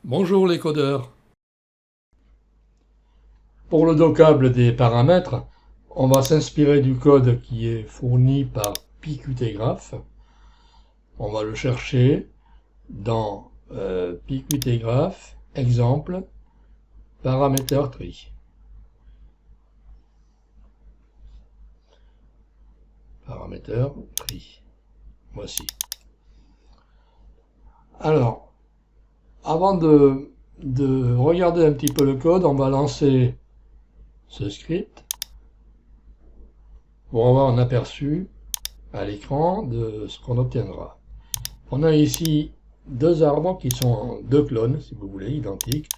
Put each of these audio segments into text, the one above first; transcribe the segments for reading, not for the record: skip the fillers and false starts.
Bonjour les codeurs. Pour le docable des paramètres, on va s'inspirer du code qui est fourni par pqtgraph. On va le chercher dans pqtgraph, exemple, parameter tree. Parameter tree. Voici. Alors, avant de regarder un petit peu le code, on va lancer ce script pour avoir un aperçu à l'écran de ce qu'on obtiendra. On a ici deux arbres qui sont deux clones, si vous voulez, identiques.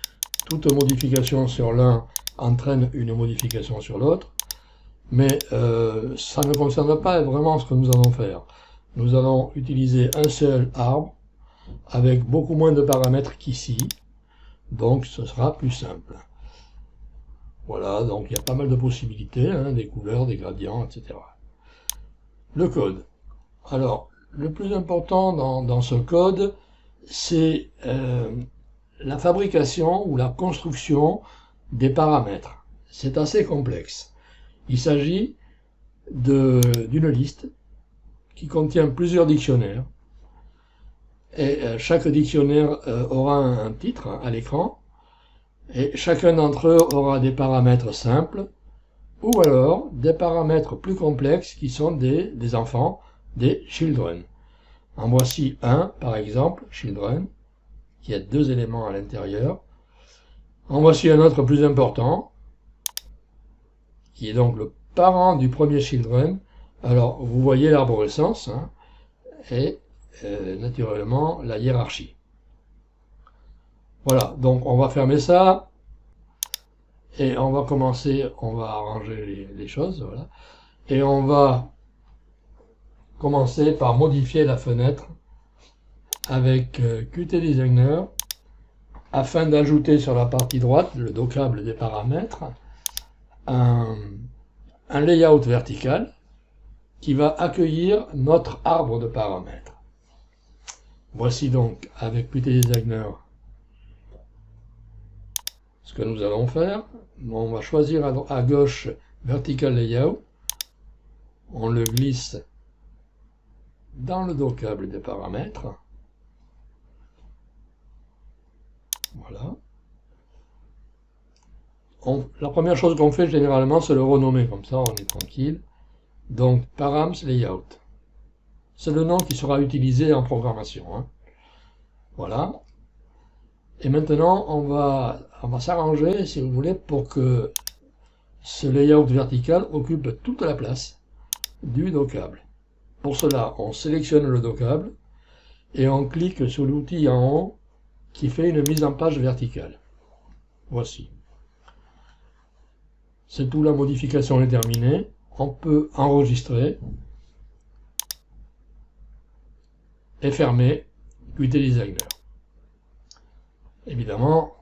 Toute modification sur l'un entraîne une modification sur l'autre, mais ça ne concerne pas vraiment ce que nous allons faire. Nous allons utiliser un seul arbre avec beaucoup moins de paramètres qu'ici, donc ce sera plus simple. Voilà, donc il y a pas mal de possibilités, hein, des couleurs, des gradients, etc. Le code. Alors, le plus important dans ce code, c'est la fabrication ou la construction des paramètres. C'est assez complexe. Il s'agit d'une liste qui contient plusieurs dictionnaires. Et chaque dictionnaire aura un titre à l'écran. Et chacun d'entre eux aura des paramètres simples, ou alors des paramètres plus complexes qui sont des enfants, des children. En voici un, par exemple, children, qui a deux éléments à l'intérieur. En voici un autre plus important, qui est donc le parent du premier children. Alors, vous voyez l'arborescence, hein, et naturellement la hiérarchie. Voilà, donc on va fermer ça, et on va commencer, on va arranger les choses, voilà. Et on va commencer par modifier la fenêtre avec Qtdesigner afin d'ajouter sur la partie droite, le docable des paramètres, un layout vertical qui va accueillir notre arbre de paramètres. Voici donc avec Qtdesigner ce que nous allons faire. On va choisir à gauche Vertical Layout, on le glisse dans le docable des paramètres. Voilà. La première chose qu'on fait généralement, c'est le renommer, comme ça on est tranquille. Donc params layout. C'est le nom qui sera utilisé en programmation, hein. Voilà. Et maintenant, on va s'arranger, si vous voulez, pour que ce layout vertical occupe toute la place du docable. Pour cela, on sélectionne le docable et on clique sur l'outil en haut qui fait une mise en page verticale. Voici. C'est tout, la modification est terminée. On peut enregistrer et fermer Qtdesigner. Évidemment,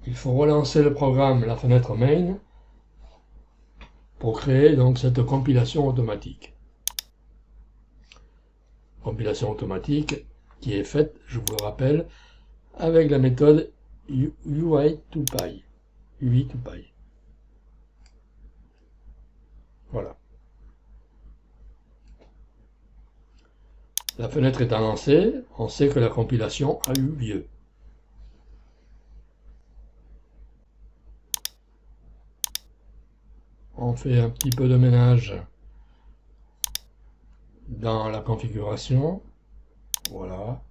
il faut relancer le programme, la fenêtre main, pour créer donc cette compilation automatique. Compilation automatique qui est faite, je vous le rappelle, avec la méthode UI2Py. Voilà. La fenêtre étant lancée, on sait que la compilation a eu lieu. On fait un petit peu de ménage dans la configuration. Voilà.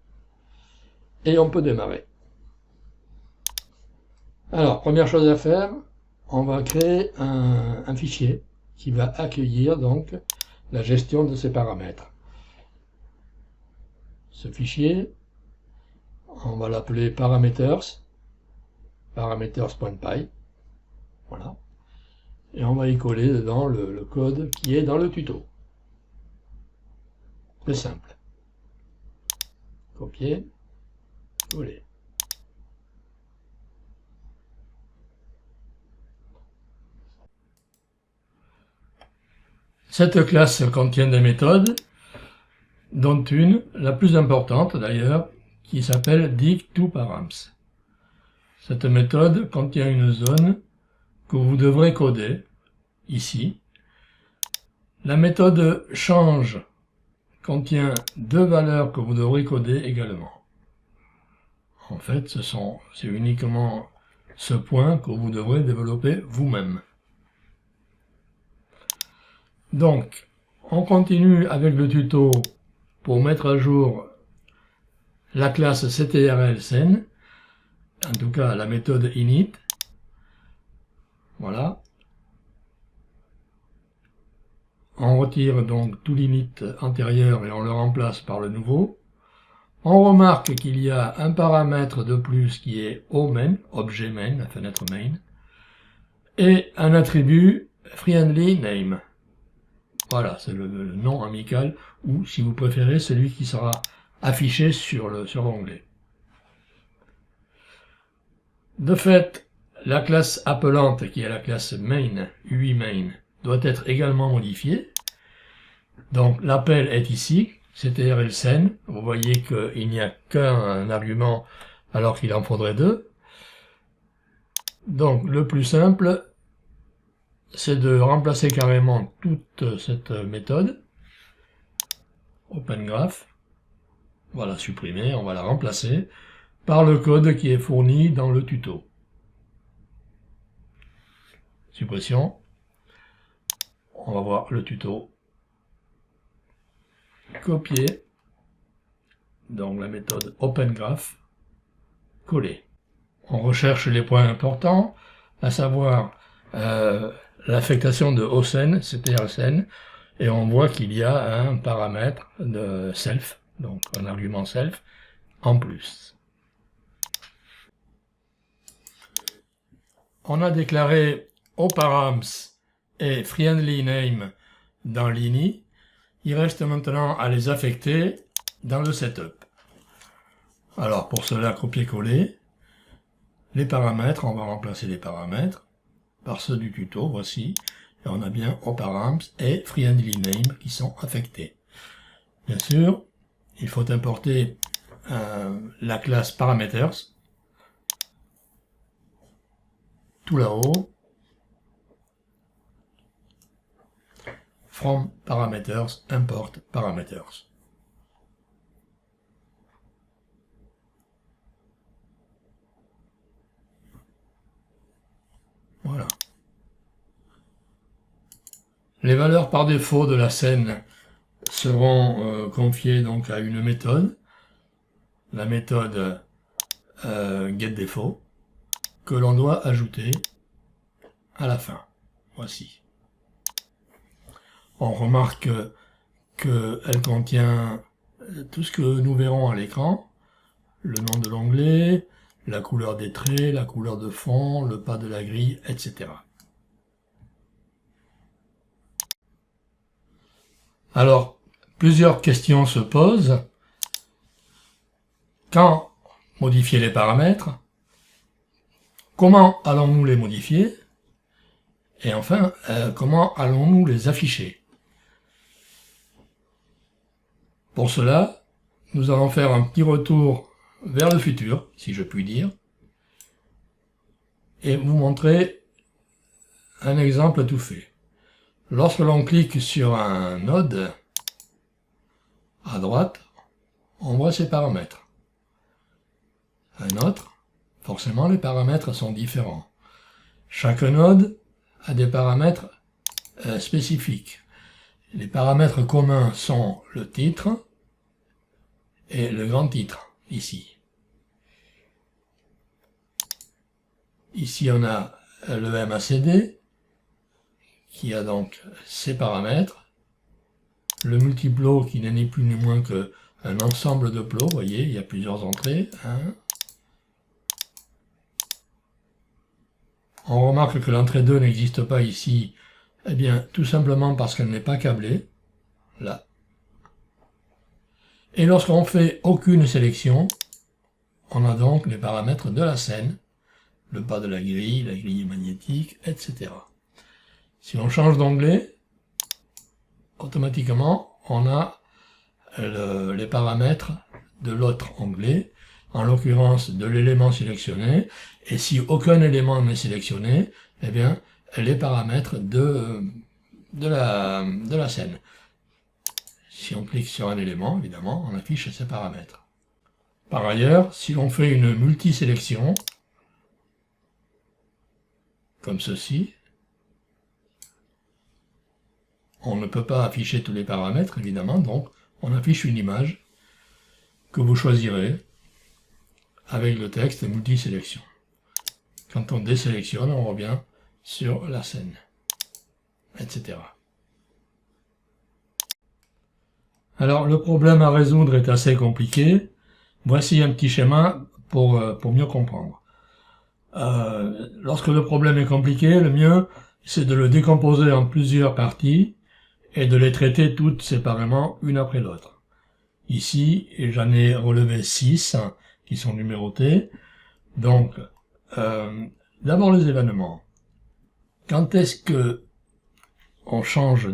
Et on peut démarrer. Alors, première chose à faire, on va créer un fichier qui va accueillir donc la gestion de ces paramètres. Ce fichier, on va l'appeler parameters, parameters.py. Voilà. Et on va y coller dedans le code qui est dans le tuto. C'est simple. Copier, coller. Cette classe contient des méthodes, dont une, la plus importante d'ailleurs, qui s'appelle dig2params. Cette méthode contient une zone que vous devrez coder ici. La méthode change contient deux valeurs que vous devrez coder également. En fait, c'est uniquement ce point que vous devrez développer vous-même. Donc, on continue avec le tuto pour mettre à jour la classe ctrl-sen, en tout cas la méthode init. Voilà. On retire donc tout l'init antérieur et on le remplace par le nouveau. On remarque qu'il y a un paramètre de plus qui est OMain, objet main, la fenêtre main, et un attribut friendly name. Voilà, c'est le nom amical, ou si vous préférez, celui qui sera affiché sur l'onglet. De fait, la classe appelante, qui est la classe main, UI main, doit être également modifiée. Donc l'appel est ici, ctrl-sen. Vous voyez qu'il n'y a qu'un argument alors qu'il en faudrait deux. Donc le plus simple, c'est de remplacer carrément toute cette méthode. OpenGraph. Voilà, supprimer, on va la remplacer par le code qui est fourni dans le tuto. Suppression. On va voir le tuto. Copier. Donc la méthode OpenGraph. Coller. On recherche les points importants, à savoir l'affectation de OSEN, ctrl-sen, et on voit qu'il y a un paramètre de self, donc un argument self, en plus. On a déclaré oparams et friendly name dans l'ini. Il reste maintenant à les affecter dans le setup. Alors pour cela, copier-coller. Les paramètres, on va remplacer les paramètres par ceux du tuto, voici. Et on a bien oparams et friendly name qui sont affectés. Bien sûr, il faut importer la classe parameters. Tout là-haut. From parameters, import parameters. Voilà. Les valeurs par défaut de la scène seront confiées donc à une méthode, la méthode getDefault, que l'on doit ajouter à la fin. Voici. On remarque qu'elle contient tout ce que nous verrons à l'écran, le nom de l'onglet, la couleur des traits, la couleur de fond, le pas de la grille, etc. Alors, plusieurs questions se posent. Quand modifier les paramètres? Comment allons-nous les modifier? Et enfin, comment allons-nous les afficher? Pour cela, nous allons faire un petit retour vers le futur, si je puis dire, et vous montrer un exemple tout fait. Lorsque l'on clique sur un node, à droite, on voit ses paramètres. Un autre, forcément les paramètres sont différents. Chaque node a des paramètres spécifiques. Les paramètres communs sont le titre et le grand titre, ici. Ici, on a le MACD, qui a donc ses paramètres. Le multiplo, qui n'est ni plus ni moins qu'un ensemble de plots, vous voyez, il y a plusieurs entrées. On remarque que l'entrée 2 n'existe pas ici, eh bien, tout simplement parce qu'elle n'est pas câblée, là. Et lorsqu'on fait aucune sélection, on a donc les paramètres de la scène, le pas de la grille magnétique, etc. Si on change d'onglet, automatiquement, on a les paramètres de l'autre onglet, en l'occurrence de l'élément sélectionné, et si aucun élément n'est sélectionné, eh bien, les paramètres de la scène. Si on clique sur un élément, évidemment, on affiche ces paramètres. Par ailleurs, si l'on fait une multisélection, comme ceci, on ne peut pas afficher tous les paramètres, évidemment, donc on affiche une image que vous choisirez avec le texte multisélection. Quand on désélectionne, on revient sur la scène, etc. Alors, le problème à résoudre est assez compliqué. Voici un petit schéma pour mieux comprendre. Lorsque le problème est compliqué, le mieux, c'est de le décomposer en plusieurs parties et de les traiter toutes séparément, une après l'autre. Ici, j'en ai relevé 6 qui sont numérotés. Donc, d'abord les événements. Quand est-ce que on change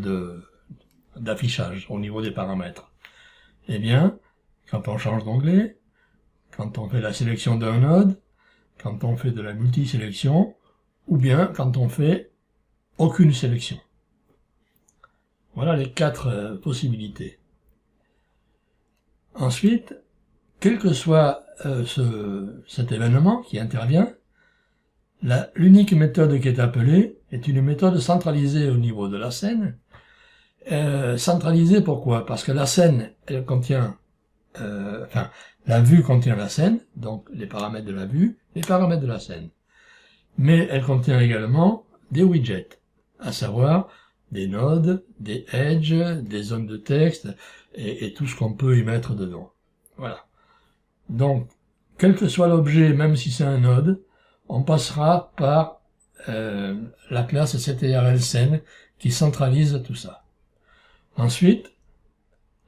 d'affichage au niveau des paramètres? Eh bien, quand on change d'onglet, quand on fait la sélection d'un node, quand on fait de la multisélection, ou bien quand on fait aucune sélection. Voilà les 4 possibilités. Ensuite, quel que soit cet événement qui intervient, l'unique méthode qui est appelée est une méthode centralisée au niveau de la scène. Centralisée pourquoi? Parce que la scène, elle contient, la vue contient la scène, donc les paramètres de la vue, les paramètres de la scène. Mais elle contient également des widgets, à savoir des nodes, des edges, des zones de texte, et tout ce qu'on peut y mettre dedans. Voilà. Donc, quel que soit l'objet, même si c'est un node, on passera par la classe CTRL scène qui centralise tout ça. Ensuite,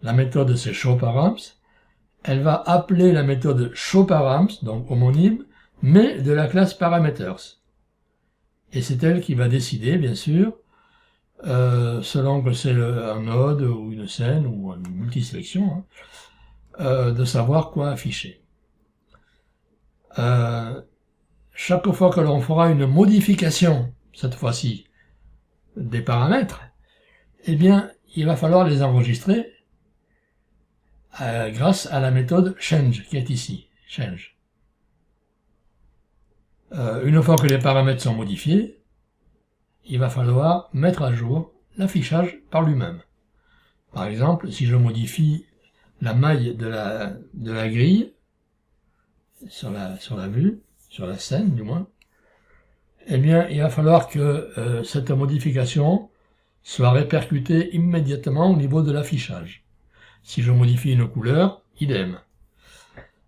la méthode c'est showParams. Elle va appeler la méthode showParams, donc homonyme, mais de la classe parameters. Et c'est elle qui va décider, bien sûr, selon que c'est un node ou une scène ou une multisélection, de savoir quoi afficher. Chaque fois que l'on fera une modification, cette fois-ci, des paramètres, eh bien, il va falloir les enregistrer grâce à la méthode change qui est ici, change. Une fois que les paramètres sont modifiés, il va falloir mettre à jour l'affichage par lui-même. Par exemple, si je modifie la maille de la grille, sur la vue, sur la scène du moins, eh bien, il va falloir que cette modification soit répercutée immédiatement au niveau de l'affichage. Si je modifie une couleur, idem.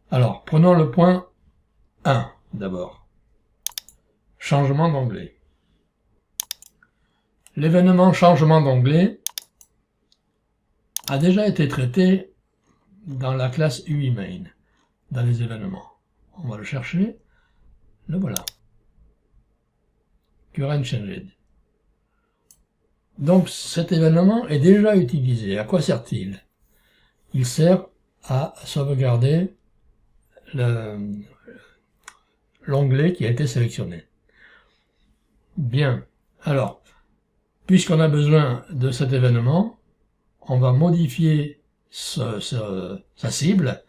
Alors, prenons le point 1 d'abord. Changement d'onglet. L'événement changement d'onglet a déjà été traité dans la classe UIMain, dans les événements. On va le chercher, le voilà. Current changed. Donc cet événement est déjà utilisé. À quoi sert-il? Il sert à sauvegarder l'onglet qui a été sélectionné. Bien. Alors, puisqu'on a besoin de cet événement, on va modifier sa cible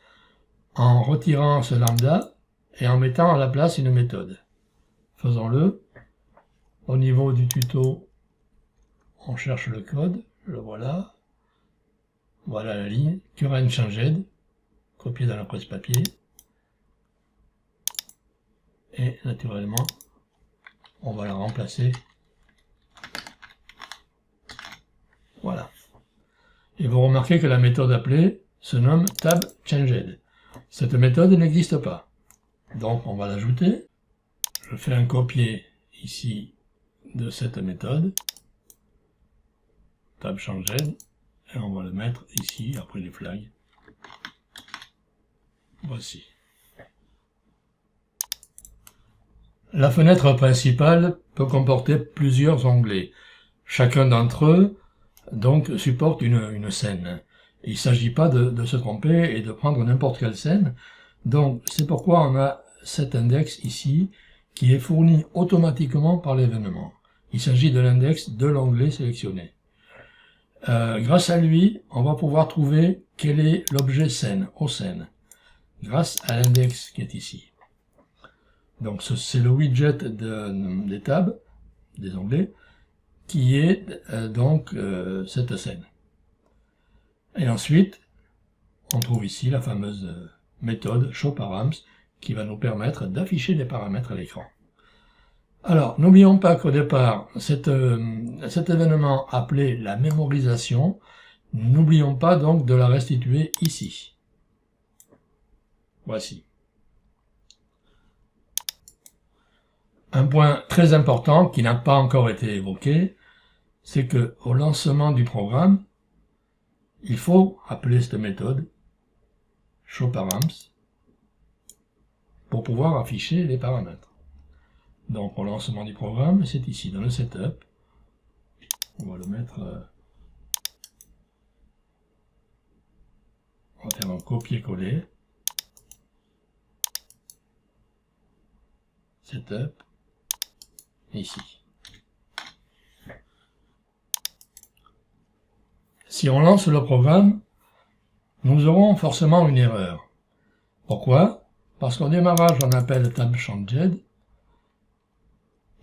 en retirant ce lambda et en mettant à la place une méthode. Faisons-le. Au niveau du tuto, on cherche le code, le voilà. Voilà la ligne, current changed, copié dans la presse-papier. Et naturellement, on va la remplacer. Voilà. Et vous remarquez que la méthode appelée se nomme tab_changed. Cette méthode n'existe pas. Donc on va l'ajouter. Je fais un copier ici de cette méthode, tab_changed, et on va le mettre ici après les flags. Voici. La fenêtre principale peut comporter plusieurs onglets. Chacun d'entre eux donc supporte une scène. Il ne s'agit pas de se tromper et de prendre n'importe quelle scène. Donc, c'est pourquoi on a cet index ici, qui est fourni automatiquement par l'événement. Il s'agit de l'index de l'onglet sélectionné. Grâce à lui, on va pouvoir trouver quel est l'objet scène, aux scènes, grâce à l'index qui est ici. Donc c'est le widget des tabs, des onglets, qui est cette scène. Et ensuite, on trouve ici la fameuse méthode showParams qui va nous permettre d'afficher des paramètres à l'écran. Alors, n'oublions pas qu'au départ, cet événement appelé la mémorisation, n'oublions pas donc de la restituer ici. Voici. Un point très important qui n'a pas encore été évoqué, c'est que au lancement du programme, il faut appeler cette méthode showParams pour pouvoir afficher les paramètres. Donc au lancement du programme, c'est ici dans le setup. On va le mettre. On va faire un copier-coller. Setup. Ici. Si on lance le programme, nous aurons forcément une erreur. Pourquoi? Parce qu'au démarrage, on appelle tab_changed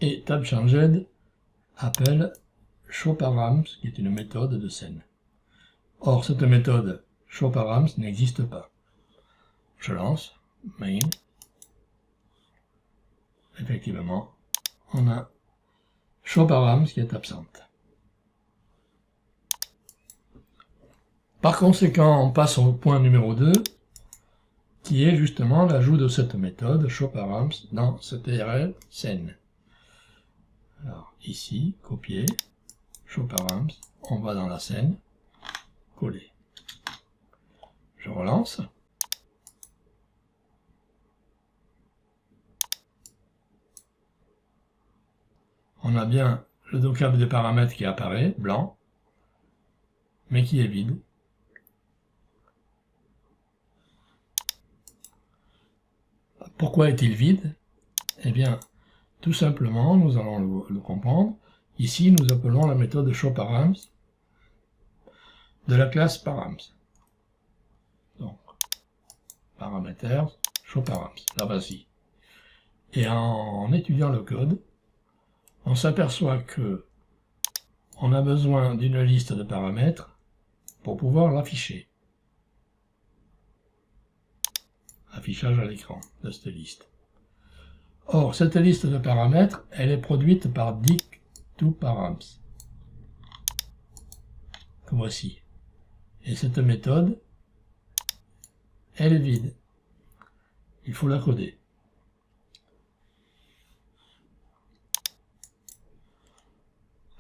et tab_changed appelle showParams, qui est une méthode de scène. Or, cette méthode showParams n'existe pas. Je lance main. Effectivement, on a showParams qui est absente. Par conséquent, on passe au point numéro 2, qui est justement l'ajout de cette méthode showParams dans cette URL scène. Alors ici, copier, showParams, on va dans la scène, coller. Je relance. On a bien le vocable des paramètres qui apparaît, blanc, mais qui est vide. Pourquoi est-il vide? Eh bien, tout simplement, nous allons le comprendre. Ici, nous appelons la méthode showParams de la classe params. Donc, parameters, showParams, la voici. Et en étudiant le code, on s'aperçoit que on a besoin d'une liste de paramètres pour pouvoir l'afficher. Affichage à l'écran de cette liste. Or, cette liste de paramètres, elle est produite par dict2params. Que voici. Et cette méthode, elle est vide. Il faut la coder.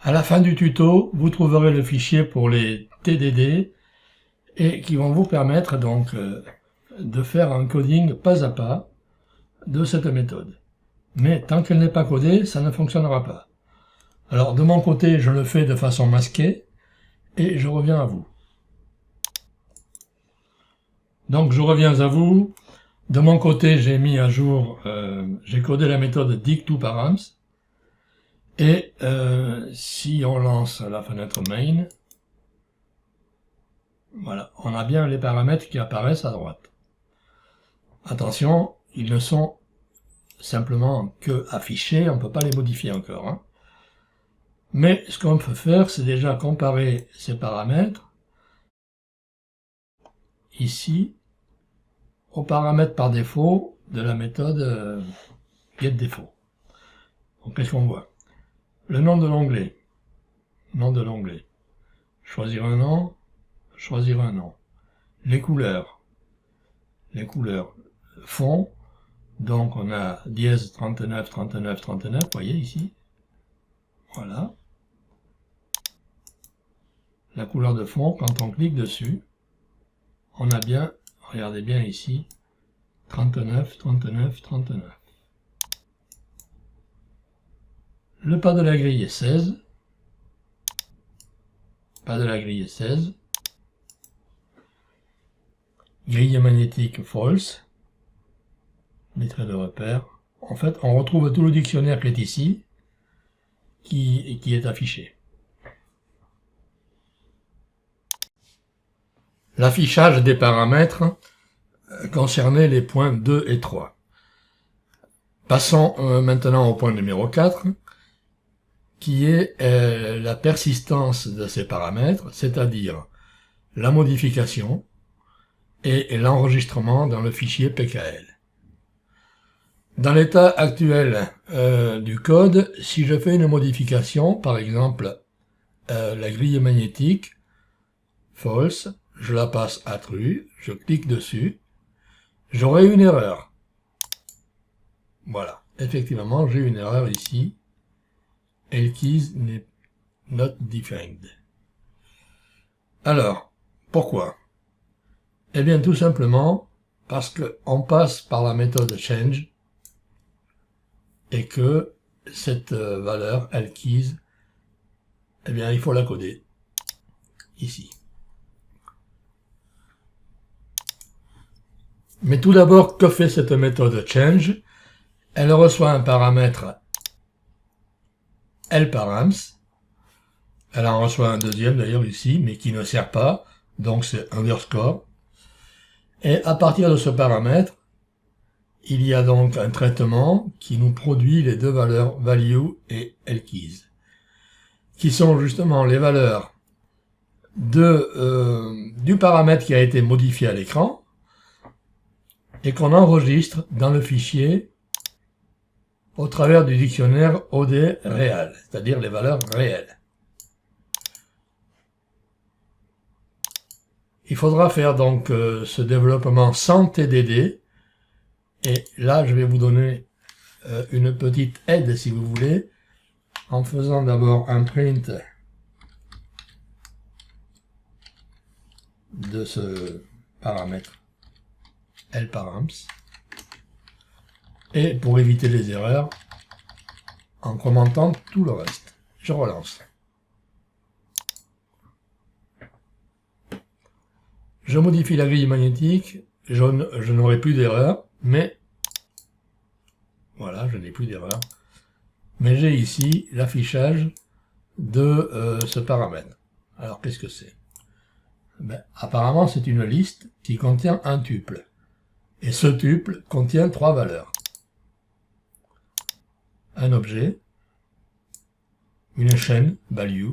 À la fin du tuto, vous trouverez le fichier pour les TDD et qui vont vous permettre donc de faire un coding pas à pas de cette méthode. Mais tant qu'elle n'est pas codée, ça ne fonctionnera pas. Alors de mon côté, je le fais de façon masquée et je reviens à vous. Donc je reviens à vous. De mon côté, j'ai mis à jour, j'ai codé la méthode dict2params. Et si on lance la fenêtre main, voilà, on a bien les paramètres qui apparaissent à droite. Attention, ils ne sont simplement que affichés, on ne peut pas les modifier encore. Hein. Mais ce qu'on peut faire, c'est déjà comparer ces paramètres ici aux paramètres par défaut de la méthode getDefault. Donc qu'est-ce qu'on voit? Le nom de l'onglet, choisir un nom, les couleurs fond, donc on a dièse 39, 39, 39, vous voyez ici, voilà, la couleur de fond, quand on clique dessus, on a bien, regardez bien ici, 39, 39, 39. Le pas de la grille est 16. Pas de la grille est 16. grille magnétique false, les traits de repère. En fait, on retrouve tout le dictionnaire qui est ici, qui est affiché. L'affichage des paramètres concernait les points 2 et 3. Passons maintenant au point numéro 4, qui est la persistance de ces paramètres, c'est-à-dire la modification et l'enregistrement dans le fichier PKL. Dans l'état actuel du code, si je fais une modification, par exemple la grille magnétique, false, je la passe à true, je clique dessus, j'aurai une erreur. Voilà, effectivement, j'ai une erreur ici. Elkeys n'est not defined. Alors, pourquoi? Eh bien, tout simplement parce qu'on passe par la méthode change et que cette valeur Elkeys, eh bien, il faut la coder ici. Mais tout d'abord, que fait cette méthode change? Elle reçoit un paramètre lparams. Elle en reçoit un deuxième d'ailleurs ici, mais qui ne sert pas, donc c'est underscore. Et à partir de ce paramètre, il y a donc un traitement qui nous produit les deux valeurs value et Elkeys, qui sont justement les valeurs du paramètre qui a été modifié à l'écran et qu'on enregistre dans le fichier au travers du dictionnaire OD réel, c'est-à-dire les valeurs réelles. Il faudra faire donc ce développement sans TDD, et là je vais vous donner une petite aide si vous voulez, en faisant d'abord un print de ce paramètre lparams, et pour éviter les erreurs, en commentant tout le reste. Je relance. Je modifie la grille magnétique, je n'aurai plus d'erreur, mais voilà, je n'ai plus d'erreur. Mais j'ai ici l'affichage de ce paramètre. Alors qu'est-ce que c'est? Apparemment c'est une liste qui contient un tuple. Et ce tuple contient trois valeurs. Un objet, une chaîne, value,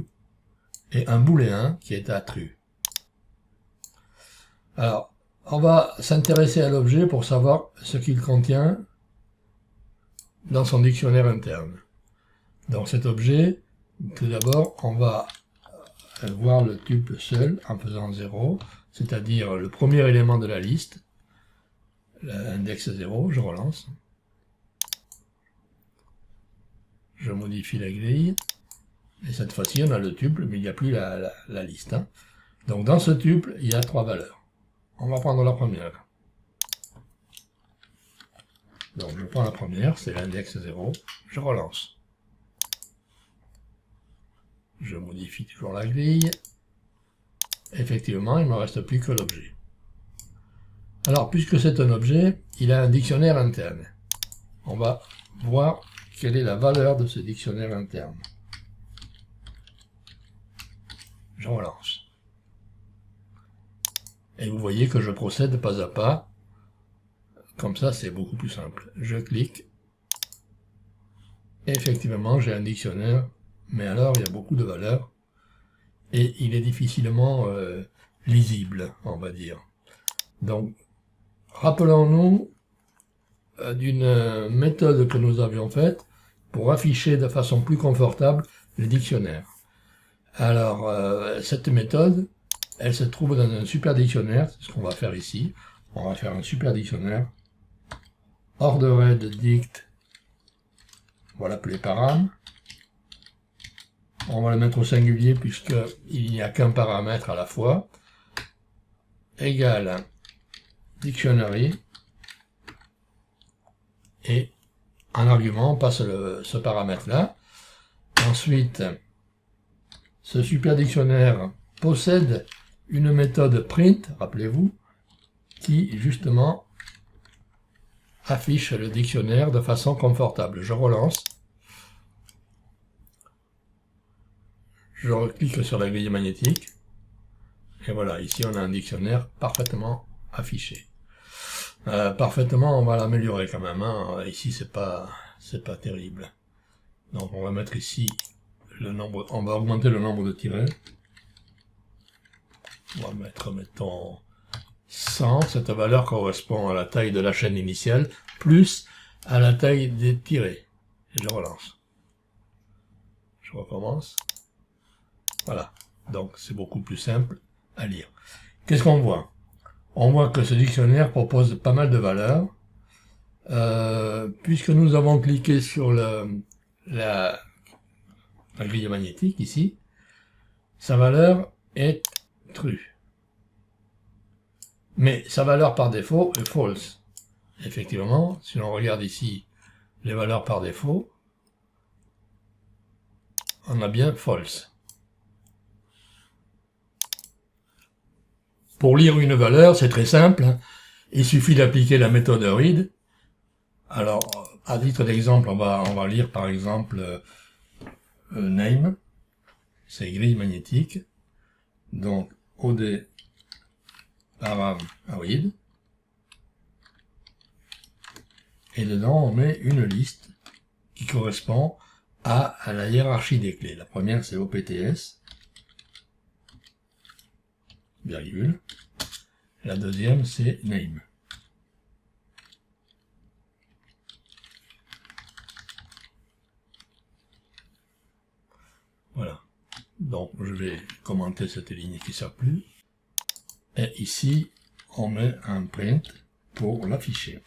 et un booléen qui est à true. Alors, on va s'intéresser à l'objet pour savoir ce qu'il contient dans son dictionnaire interne. Donc cet objet, tout d'abord, on va voir le tuple seul en faisant 0, c'est-à-dire le premier élément de la liste, l'index 0, je relance. Je modifie la grille, et cette fois-ci on a le tuple, mais il n'y a plus la liste. Hein. Donc dans ce tuple, il y a trois valeurs. On va prendre la première. Donc je prends la première, c'est l'index 0, je relance. Je modifie toujours la grille. Effectivement, il ne me reste plus que l'objet. Alors, puisque c'est un objet, il a un dictionnaire interne. On va voir quelle est la valeur de ce dictionnaire interne. Je relance. Et vous voyez que je procède pas à pas. Comme ça, c'est beaucoup plus simple. Je clique. Et effectivement, j'ai un dictionnaire. Mais alors, il y a beaucoup de valeurs. Et il est difficilement lisible, on va dire. Donc, rappelons-nous d'une méthode que nous avions faite pour afficher de façon plus confortable les dictionnaires. Alors, cette méthode, elle se trouve dans un super dictionnaire, c'est ce qu'on va faire ici. On va faire un super dictionnaire. Ordered dict, on va l'appeler param. On va le mettre au singulier puisqu'il n'y a qu'un paramètre à la fois. Égal dictionary. Et en argument, on passe ce paramètre-là. Ensuite, ce super dictionnaire possède une méthode print, rappelez-vous, qui justement affiche le dictionnaire de façon confortable. Je relance. Je reclique sur la grille magnétique. Et voilà, ici on a un dictionnaire parfaitement affiché. Parfaitement, on va l'améliorer quand même, hein. Ici c'est pas terrible. Donc on va mettre ici le nombre, on va augmenter le nombre de tirets. On va mettre, mettons, 100. Cette valeur correspond à la taille de la chaîne initiale, plus à la taille des tirets. Et je relance. Je recommence. Voilà. Donc c'est beaucoup plus simple à lire. Qu'est-ce qu'on voit? On voit que ce dictionnaire propose pas mal de valeurs. Puisque nous avons cliqué sur la grille magnétique ici, sa valeur est true. Mais sa valeur par défaut est false. Effectivement, si l'on regarde ici les valeurs par défaut, on a bien false. Pour lire une valeur, c'est très simple. Il suffit d'appliquer la méthode read. Alors, à titre d'exemple, on va lire par exemple name. C'est grille magnétique. Donc, OD param read. Et dedans, on met une liste qui correspond à la hiérarchie des clés. La première, c'est OPTS. Virgule. La deuxième, c'est name. Voilà. Donc, je vais commenter cette ligne qui ne sert plus. Et ici, on met un print pour l'afficher.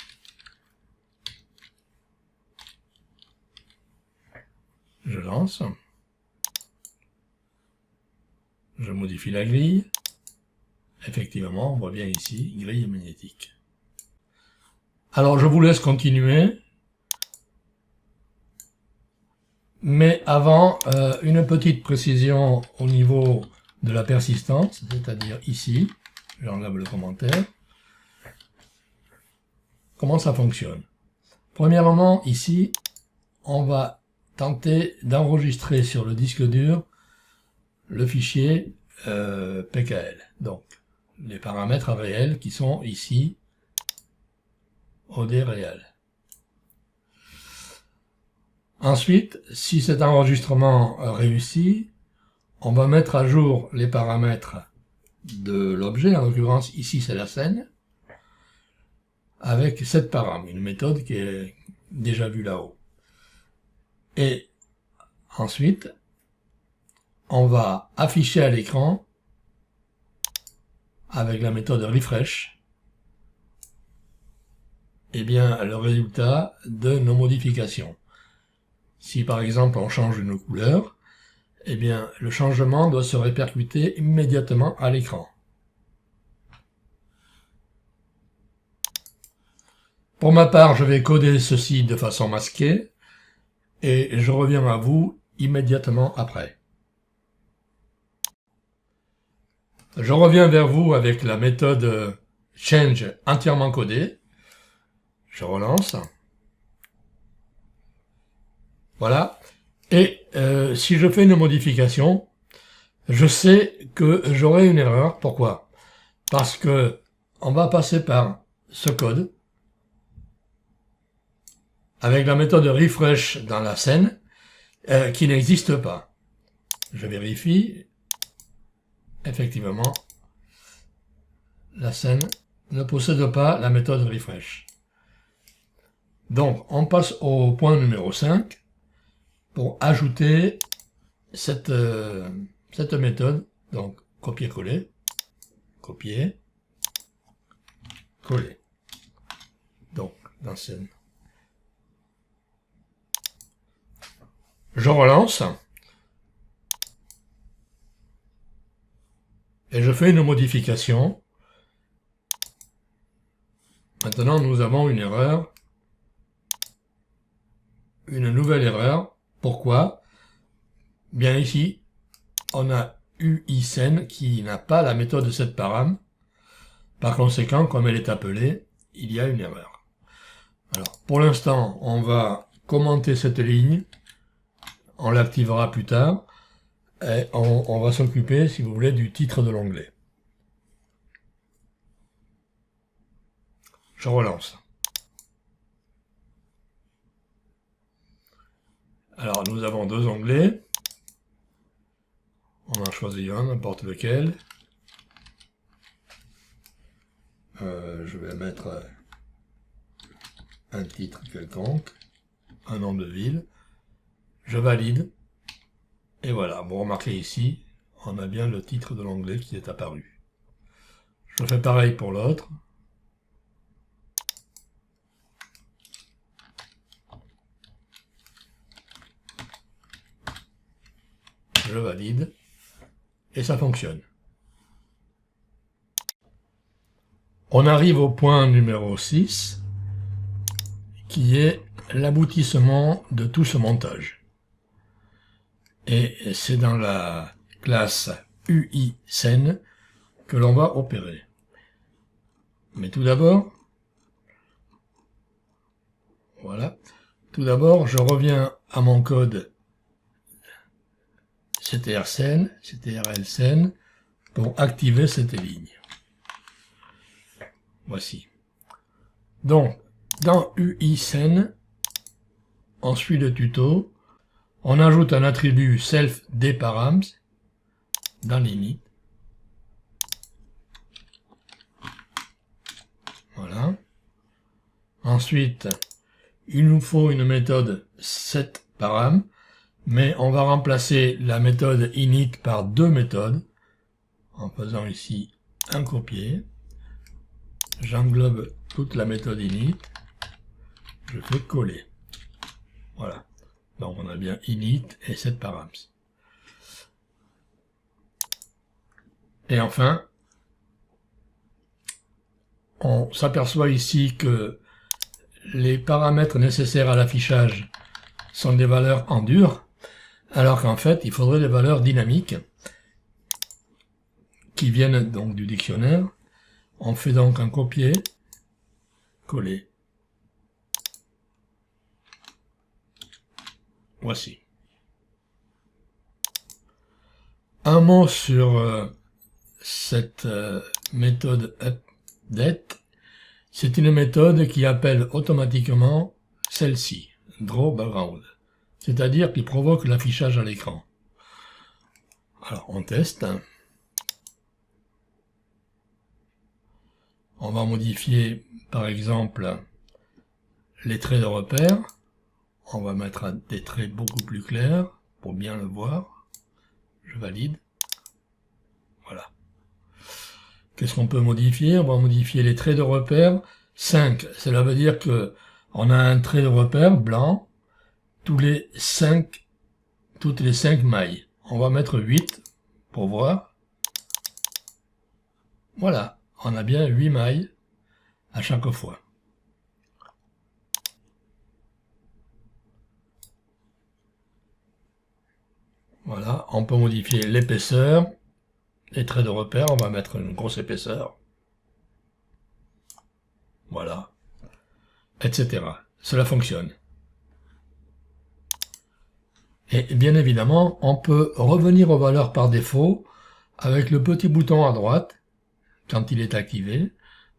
Je lance. Je modifie la grille. Effectivement, on voit bien ici, grille magnétique. Alors, je vous laisse continuer. Mais avant, une petite précision au niveau de la persistance, c'est-à-dire ici, j'enlève le commentaire. Comment ça fonctionne? Premièrement, ici, on va tenter d'enregistrer sur le disque dur le fichier PKL. Donc, les paramètres réels qui sont ici, OD réel. Ensuite, si cet enregistrement réussit, on va mettre à jour les paramètres de l'objet, en l'occurrence ici c'est la scène, avec cette param, une méthode qui est déjà vue là-haut. Et ensuite, on va afficher à l'écran, avec la méthode refresh, eh bien, le résultat de nos modifications. Si par exemple on change une couleur, eh bien le changement doit se répercuter immédiatement à l'écran. Pour ma part, je vais coder ceci de façon masquée et je reviens à vous immédiatement après. Je reviens vers vous avec la méthode change entièrement codée. Je relance. Voilà. Et si je fais une modification, je sais que j'aurai une erreur. Pourquoi? Parce que on va passer par ce code avec la méthode refresh dans la scène qui n'existe pas. Je vérifie. Effectivement, la scène ne possède pas la méthode refresh. Donc, on passe au point numéro 5 pour ajouter cette méthode. Donc, copier-coller, copier, coller. Donc, dans scène. Je relance. Et je fais une modification. Maintenant, nous avons une erreur. Une nouvelle erreur. Pourquoi? Bien ici, on a UI scène qui n'a pas la méthode setParam. Par conséquent, comme elle est appelée, il y a une erreur. Alors, pour l'instant, on va commenter cette ligne. On l'activera plus tard. Et on va s'occuper, si vous voulez, du titre de l'onglet. Je relance. Alors, nous avons deux onglets. On en choisit un, n'importe lequel. Je vais mettre un titre quelconque, un nom de ville. Je valide. Et voilà, vous remarquez ici, on a bien le titre de l'onglet qui est apparu. Je fais pareil pour l'autre. Je valide. Et ça fonctionne. On arrive au point numéro 6, qui est l'aboutissement de tout ce montage. Et c'est dans la classe UI Scène que l'on va opérer. Mais tout d'abord, voilà, tout d'abord je reviens à mon code CTR Scène, CTRL Scène, pour activer cette ligne. Voici. Donc, dans UI Scène, on suit le tuto. On ajoute un attribut self-dparams dans l'init. Voilà. Ensuite, il nous faut une méthode setParam, mais on va remplacer la méthode init par deux méthodes, en faisant ici un copier. J'englobe toute la méthode init. Je fais coller. Voilà. Donc on a bien init et setParams. Et enfin, on s'aperçoit ici que les paramètres nécessaires à l'affichage sont des valeurs en dur, alors qu'en fait il faudrait des valeurs dynamiques qui viennent donc du dictionnaire. On fait donc un copier, coller. Voici. Un mot sur cette méthode update. C'est une méthode qui appelle automatiquement celle-ci, drawBackground, c'est-à-dire qui provoque l'affichage à l'écran. Alors on teste. On va modifier par exemple les traits de repère. On va mettre des traits beaucoup plus clairs pour bien le voir. Je valide. Voilà. Qu'est-ce qu'on peut modifier? On va modifier les traits de repère 5. Cela veut dire que on a un trait de repère blanc toutes les 5 mailles. On va mettre 8 pour voir. Voilà. On a bien 8 mailles à chaque fois. Voilà, on peut modifier l'épaisseur, les traits de repère, on va mettre une grosse épaisseur. Voilà, etc. Cela fonctionne. Et bien évidemment, on peut revenir aux valeurs par défaut avec le petit bouton à droite, quand il est activé.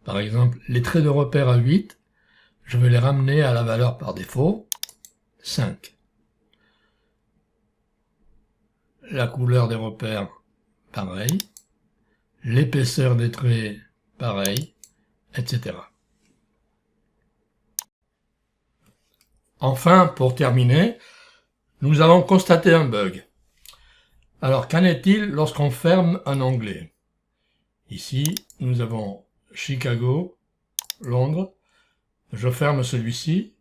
Par exemple, les traits de repère à 8, je vais les ramener à la valeur par défaut, 5. La couleur des repères, pareil. L'épaisseur des traits, pareil, etc. Enfin, pour terminer, nous allons constater un bug. Alors, qu'en est-il lorsqu'on ferme un onglet? Ici, nous avons Chicago, Londres. Je ferme celui-ci.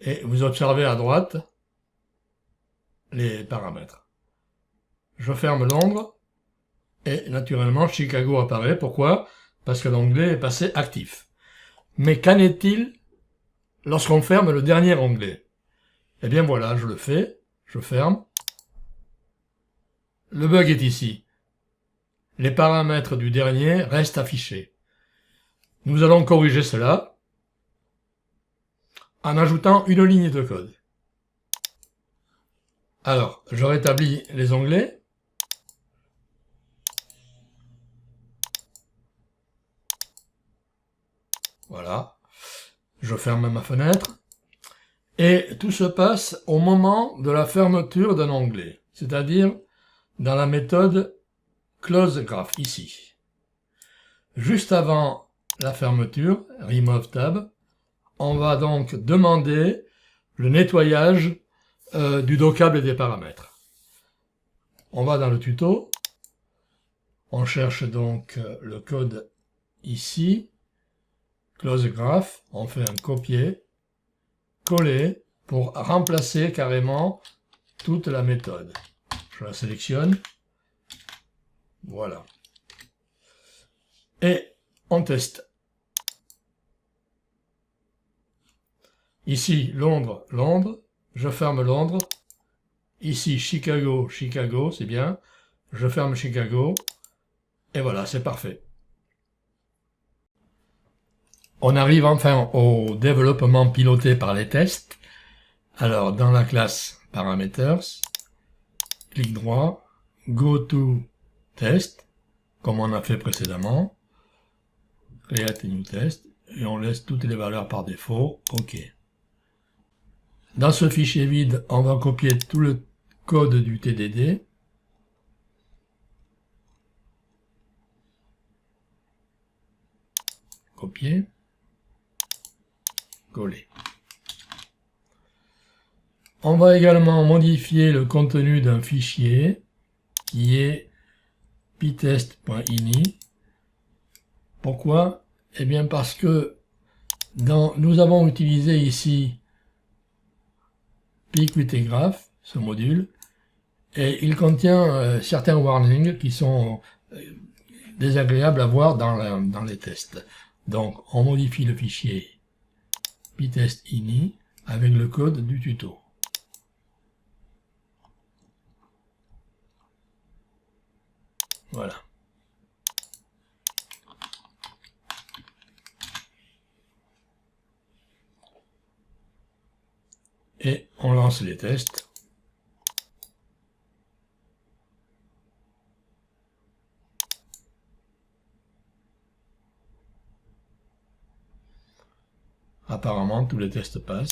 Et vous observez à droite les paramètres. Je ferme Londres. Et naturellement, Chicago apparaît. Pourquoi? Parce que l'onglet est passé actif. Mais qu'en est-il lorsqu'on ferme le dernier onglet? Eh bien voilà, je le fais. Je ferme. Le bug est ici. Les paramètres du dernier restent affichés. Nous allons corriger cela en ajoutant une ligne de code. Alors, je rétablis les onglets. Voilà. Je ferme ma fenêtre. Et tout se passe au moment de la fermeture d'un onglet, c'est-à-dire dans la méthode closeGraph, ici. Juste avant la fermeture, remove tab, on va donc demander le nettoyage du dockable et des paramètres. On va dans le tuto, on cherche donc le code ici, closeGraph, on fait un copier, coller pour remplacer carrément toute la méthode. Je la sélectionne, voilà. Et on teste. Ici, Londres, Londres. Je ferme Londres. Ici, Chicago, Chicago, c'est bien. Je ferme Chicago. Et voilà, c'est parfait. On arrive enfin au développement piloté par les tests. Alors, dans la classe Parameters, clic droit, Go to Test, comme on a fait précédemment. Create a new test, et on laisse toutes les valeurs par défaut, OK. Dans ce fichier vide, on va copier tout le code du TDD. Copier. Coller. On va également modifier le contenu d'un fichier qui est pytest.ini. Pourquoi? Eh bien parce que nous avons utilisé ici PyQt-Graph, ce module, et il contient certains warnings qui sont désagréables à voir dans les tests. Donc on modifie le fichier pytest.ini avec le code du tuto. Voilà. Et on lance les tests. Apparemment, tous les tests passent.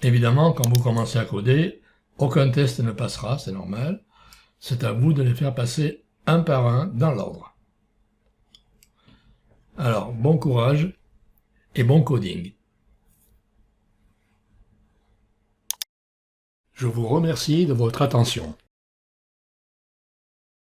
Évidemment, quand vous commencez à coder, aucun test ne passera, c'est normal. C'est à vous de les faire passer un par un dans l'ordre. Alors, bon courage et bon coding. Je vous remercie de votre attention.